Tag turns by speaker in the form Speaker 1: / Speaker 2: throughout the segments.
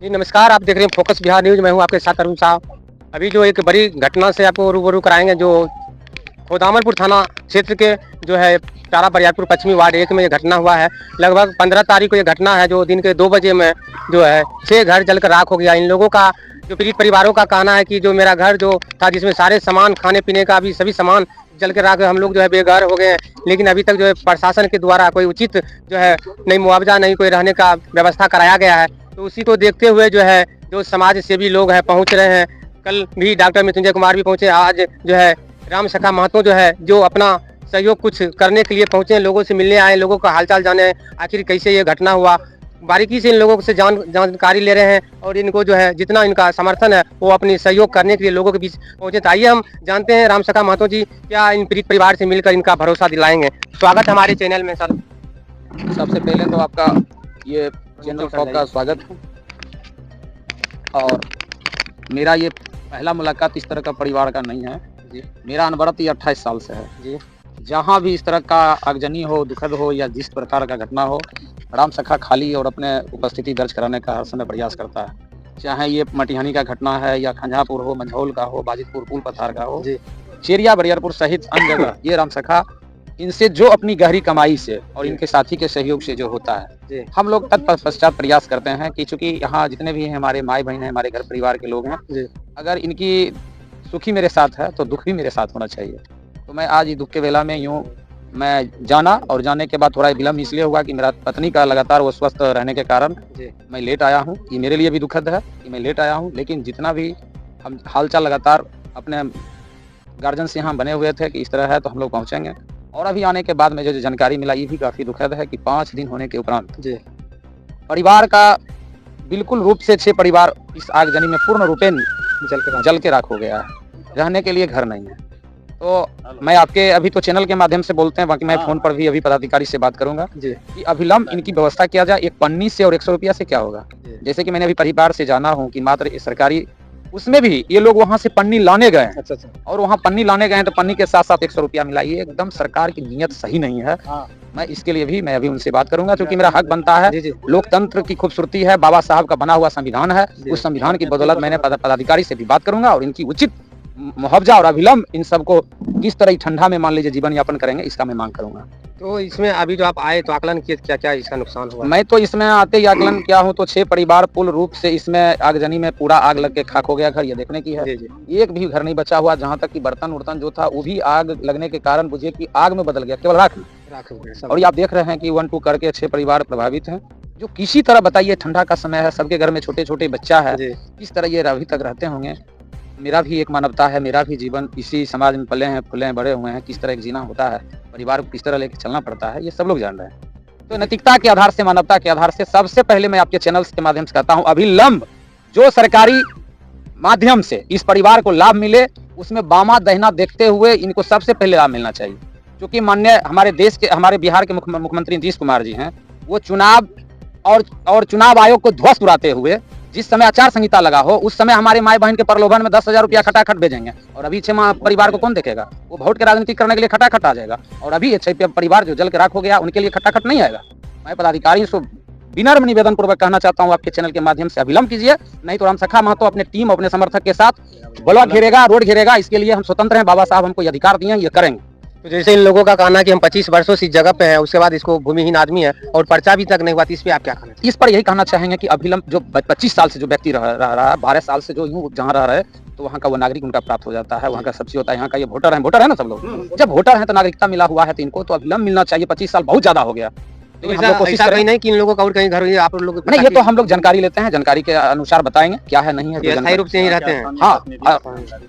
Speaker 1: जी नमस्कार, आप देख रहे हैं फोकस बिहार न्यूज़। मैं हूँ आपके साथ अरुण साहब। अभी जो एक बड़ी घटना से आपको रूबरू कराएँगे, जो खोदामलपुर थाना क्षेत्र के जो है टारा बरियारपुर पश्चिमी वार्ड 1 में ये घटना हुआ है। लगभग 15 तारीख को ये घटना है, जो दिन के 2 बजे में जो है 6 घर जलकर राख हो गया। इन लोगों का, जो पीड़ित परिवारों का कहना है कि जो मेरा घर जो था, जिसमें सारे सामान खाने-पीने का भी सभी सामान जल के राख, हम लोग जो है बेघर हो गए हैं। लेकिन अभी तक जो है प्रशासन के द्वारा कोई उचित जो है नहीं मुआवजा, नहीं कोई रहने का व्यवस्था कराया गया है। तो उसी को देखते हुए जो है जो समाज सेवी लोग हैं पहुंच रहे हैं। कल भी डॉक्टर मृत्युंजय कुमार भी पहुंचे। आज जो है राम सखा महतो जो है जो अपना सहयोग कुछ करने के लिए पहुंचे हैं, लोगों से मिलने आए, लोगों का हालचाल जाने आखिर कैसे ये घटना हुआ। बारीकी से इन लोगों से जानकारी ले रहे हैं और इनको जो है जितना इनका समर्थन है वो अपनी सहयोग करने के लिए लोगों के बीच पहुंचे। तो आइए हम जानते हैं राम सखा महतो जी क्या इन पीड़ित परिवार से मिलकर इनका भरोसा दिलाएंगे। स्वागत है हमारे चैनल में सर।
Speaker 2: सबसे पहले तो आपका ये चैनल का स्वागत है। और मेरा ये पहला मुलाकात इस तरह का परिवार का नहीं है जी। मेरा अनवरत ये 28 साल से है जी। जहाँ भी इस तरह का आगजनी हो, दुखद हो या जिस प्रकार का घटना हो, राम सखा खाली और अपने उपस्थिति दर्ज कराने का हर समय प्रयास करता है। चाहे ये मटिहानी का घटना है या खंजापुर हो, मंझौल का हो, बाजितपुर पुल पथार का हो, चेरिया बरियारपुर सहित अन्य जगह ये राम सखा इनसे जो अपनी गहरी कमाई से और इनके साथी के सहयोग से जो होता है, हम लोग तत्पश्चात प्रयास करते हैं कि चूंकि यहाँ जितने भी हैं हमारे माई बहन हैं, हमारे घर परिवार के लोग हैं, अगर इनकी सुखी मेरे साथ है तो दुख भी मेरे साथ होना चाहिए। तो मैं आज इस दुख के वेला में यूँ मैं जाना, और जाने के बाद थोड़ा विलम्ब इसलिए हुआ कि मेरा पत्नी का लगातार वो स्वस्थ रहने के कारण मैं लेट आया हूँ। ये मेरे लिए भी दुखद है कि मैं लेट आया हूँ, लेकिन जितना भी हम हालचाल लगातार अपने गार्जियन से यहाँ बने हुए थे कि इस तरह है तो हम लोग पहुँचेंगे। और अभी आने के बाद में जो जानकारी मिला ये भी काफी दुखद है कि 5 दिन होने के उपरांत परिवार का बिल्कुल रूप से 6 परिवार इस आगजनी में पूर्ण रूपेण जल के राख हो गया है। रहने के लिए घर नहीं है। तो मैं आपके अभी तो चैनल के माध्यम से बोलते हैं, बाकी मैं फोन पर भी अभी पदाधिकारी से बात करूंगा कि अभिलंब इनकी व्यवस्था किया जाए। एक पन्नी से और 100 रुपया से क्या होगा। जैसे कि मैंने अभी परिवार से जाना हूँ कि मात्र सरकारी उसमें भी ये लोग वहां से पन्नी लाने गए हैं। और वहां पन्नी लाने गए हैं तो पन्नी के साथ साथ 100 रुपया मिला। ये एकदम सरकार की नीयत सही नहीं है। मैं इसके लिए भी मैं अभी उनसे बात करूंगा, क्योंकि मेरा हक बनता है। लोकतंत्र की खूबसूरती है, बाबा साहब का बना हुआ संविधान है। उस संविधान की बदौलत मैंने पदाधिकारी से भी बात करूंगा और इनकी उचित मुआवजा और अभिलंब इन सबको किस तरह ठंडा में मान लीजिए जीवन यापन करेंगे, इसका मैं मांग करूंगा।
Speaker 1: तो इसमें अभी जो आप आए तो आकलन किए क्या क्या इसका नुकसान हुआ?
Speaker 2: मैं तो इसमें आते ही आकलन किया हूँ तो 6 परिवार पूर्ण रूप से इसमें आगजनी में पूरा आग लग के खाक हो गया। घर ये देखने की है, एक भी घर नहीं बचा हुआ। जहाँ तक कि बर्तन उर्तन जो था वो भी आग लगने के कारण बुझिए कि आग में बदल गया, केवल राख हो गया। और ये आप देख रहे हैं कि 1-2 करके 6 परिवार प्रभावित हैं। जो किसी तरह बताइए, ठंडा का समय है, सबके घर में छोटे छोटे बच्चा है, किस तरह ये अभी तक रहते होंगे। मेरा भी एक मानवता है, मेरा भी जीवन इसी समाज में पले हैं, फूले हैं, बड़े हुए हैं। किस तरह एक जीना होता है, परिवार को किस तरह लेकर चलना पड़ता है, ये सब लोग जान रहे हैं। तो नैतिकता के आधार से, मानवता के आधार से सबसे पहले मैं आपके चैनल के माध्यम से कहता हूं, अभिलंब जो सरकारी माध्यम से इस परिवार को लाभ मिले, उसमें बामा दहिना देखते हुए इनको सबसे पहले लाभ मिलना चाहिए। क्योंकि माननीय हमारे देश के, हमारे बिहार के मुख्यमंत्री नीतीश कुमार जी हैं, वो चुनाव और चुनाव आयोग को ध्वस्त उड़ाते हुए जिस समय आचार संहिता लगा हो उस समय हमारे माई बहन के प्रलोभन में 10,000 रुपया खटाखट भेजेंगे। और अभी 6 परिवार को कौन देखेगा? वो वोट के राजनीति करने के लिए खटाखट आ जाएगा। और अभी 6 परिवार जो जल के राख हो गया उनके लिए खटाखट नहीं आएगा। मैं पदाधिकारी से विनम्र निवेदन पूर्वक कहना चाहता हूँ, आपके चैनल के माध्यम से अभिलंब कीजिए, नहीं तो राम सखा महतो अपने टीम, अपने समर्थक के साथ ब्लॉक घेरेगा, रोड घेरेगा। इसके लिए हम स्वतंत्र हैं। बाबा साहब हमको अधिकार दिए, ये करेंगे।
Speaker 1: तो जैसे इन लोगों का कहना है कि हम 25 वर्षों से इस जगह पे हैं, उसके बाद इसको भूमिहीन आदमी है और पर्चा भी तक नहीं हुआ, इस पे आप क्या कहना?
Speaker 2: इस पर यही कहना चाहेंगे कि अभिलंब जो 25 साल से जो व्यक्ति रह रहा है, 12 साल से जो यूं जहाँ रह रहे हैं, तो वहाँ का वो नागरिक उनका प्राप्त हो जाता है। वहाँ का सब्सिडी होता है। यहाँ का ये वोटर है ना सब लोग। जब वोटर है तो नागरिकता मिला हुआ है, तो इनको तो अभिलंब मिलना चाहिए। 25 साल बहुत ज्यादा हो गया।
Speaker 1: तो ऐसा कहीं नहीं कि इन लोगों का और कहीं घर आप लोग
Speaker 2: नहीं, ये तो हम लोग जानकारी लेते हैं, जानकारी के अनुसार बताएंगे क्या है नहीं है।
Speaker 1: स्थायी रूप से यहीं रहते हैं?
Speaker 2: हाँ,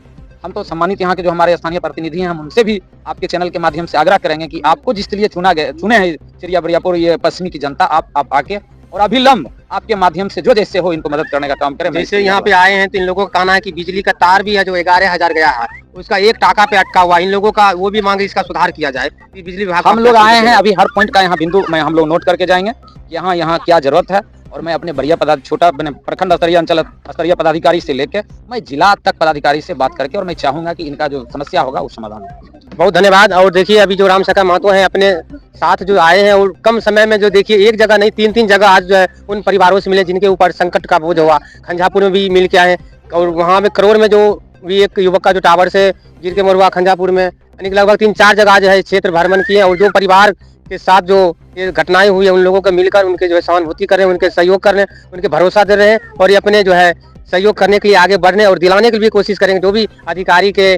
Speaker 2: हम तो सम्मानित यहाँ के जो हमारे स्थानीय प्रतिनिधि हैं, हम उनसे भी आपके चैनल के माध्यम से आग्रह करेंगे कि आपको जिसके लिए चुने हैं चेरिया बरियारपुर ये पश्चिमी की जनता, आप आके और अभिलंब आपके माध्यम से जो जैसे हो इनको मदद करने का काम करें।
Speaker 1: जैसे यहाँ पे आए हैं तो इन लोगों का कहना है कि बिजली का तार भी है जो 11,000 गया है, उसका 1 टाका पे अटका हुआ। इन लोगों का वो भी मांग, इसका सुधार किया जाए। बिजली विभाग
Speaker 2: हम लोग आए हैं, अभी हर पॉइंट का यहाँ बिंदु में हम लोग नोट करके जाएंगे कि यहाँ क्या जरूरत है। और मैं अपने बढ़िया छोटा प्रखंड स्तरीय, अंचल स्तरीय पदाधिकारी से लेकर मैं जिला तक पदाधिकारी से बात करके, और मैं चाहूंगा कि इनका जो समस्या होगा वो समाधान हो।
Speaker 1: बहुत धन्यवाद। और देखिए अभी जो राम सकल महतो हैं अपने साथ जो आए हैं और कम समय में जो देखिए एक जगह नहीं 3-3 जगह आज जो है उन परिवारों से मिले जिनके ऊपर संकट का बोझ हुआ। खंजापुर में भी मिल के आए और वहाँ में करोड़ में जो भी एक युवक का जो टावर से गिर के मर हुआ खंजापुर में, यानी कि लगभग 3-4 जगह जो है क्षेत्र भ्रमण किए और जो परिवार के साथ जो ये घटनाएं हुई है उन लोगों को मिलकर उनके जो है सहानुभूति कर रहे हैं, उनके सहयोग कर रहे हैं, उनके भरोसा दे रहे हैं और ये अपने जो है सहयोग करने के लिए आगे बढ़ने और दिलाने की भी कोशिश करेंगे। जो भी अधिकारी के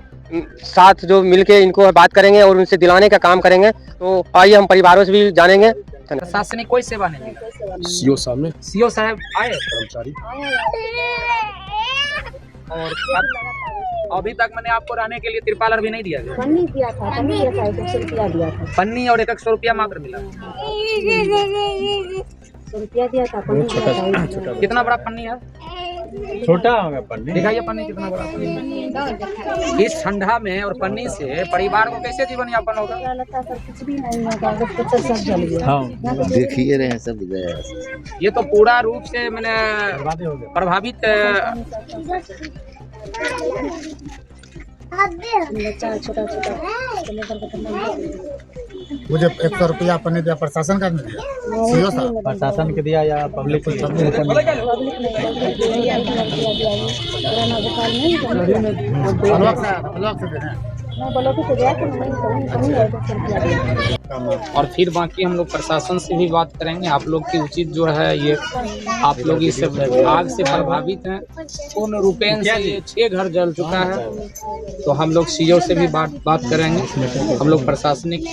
Speaker 1: साथ जो मिलके इनको बात करेंगे और उनसे दिलाने का काम करेंगे। तो आइए हम परिवारों से भी जानेंगे।
Speaker 3: प्रशासनिक कोई सेवा नहीं मिला।
Speaker 4: सीओ साहब में
Speaker 3: सीओ साहब आए
Speaker 4: कर्मचारी
Speaker 3: और अभी तक मैंने आपको रहने के लिए तिरपाल भी नहीं दिया गया।
Speaker 5: पन्नी दिया था 100 रुपया दिया था।
Speaker 3: पन्नी और 100 रुपया मात्र मिला।
Speaker 5: 100 रुपया दिया था, पन्नी दिया था।
Speaker 3: कितना बड़ा पन्नी है?
Speaker 4: छोटा होगा पन्नी।
Speaker 3: दिखाइए पन्नी कितना बड़ा पन्नी। इस ठंडा में और पन्नी से परिवार को कैसे जीवन यापन होगा?
Speaker 5: कुछ भी नहीं है, कागज पत्तर सब जल गया।
Speaker 4: हाँ
Speaker 6: देखिए रहे हैं सब गया।
Speaker 3: ये तो पूरा रूप से मैंने प्रभावित
Speaker 5: बच्चा छोटा छोटा
Speaker 7: मुझे 100 रुपया पन्नी दिया, प्रशासन का नहीं दिया, सीओ साहब
Speaker 4: प्रशासन के दिया या पब्लिक को?
Speaker 5: पब्लिक नहीं कोरोना बुखार नहीं
Speaker 7: ब्लॉक से दे रहे हैं।
Speaker 5: ब्लॉक से गया कि नहीं 100 रुपया दिया।
Speaker 3: और फिर बाकी हम लोग प्रशासन से भी बात करेंगे। आप लोग की उचित जो है ये आप लोग इस आग से प्रभावित हैं, पूर्ण रूपेण से ये 6 घर जल चुका है। तो हम लोग सीओ से भी बात करेंगे। हम लोग प्रशासनिक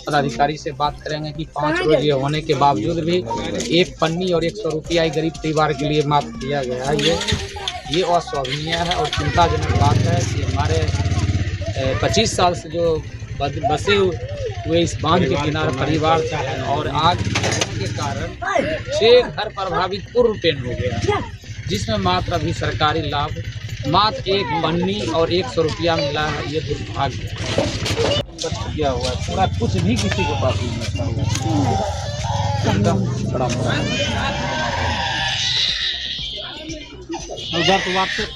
Speaker 3: पदाधिकारी से बात करेंगे कि 5 रोज ये होने के बावजूद भी एक पन्नी और 100 रुपया गरीब परिवार के लिए माफ किया गया है। ये अशोभनीय है और चिंताजनक बात है कि हमारे 25 साल से जो बसे हुए इस बांध के किनारे परिवार और आग के कारण 6 घर प्रभावित पूर्ण रूपेण हो गया, जिसमें मात्र अभी सरकारी लाभ मात्र एक पन्नी और 100 रुपया मिला है। ये दुर्भाग्य किया हुआ है, पूरा कुछ भी किसी के पास नहीं बचा हुआ एकदम बड़ा उधर तो वापस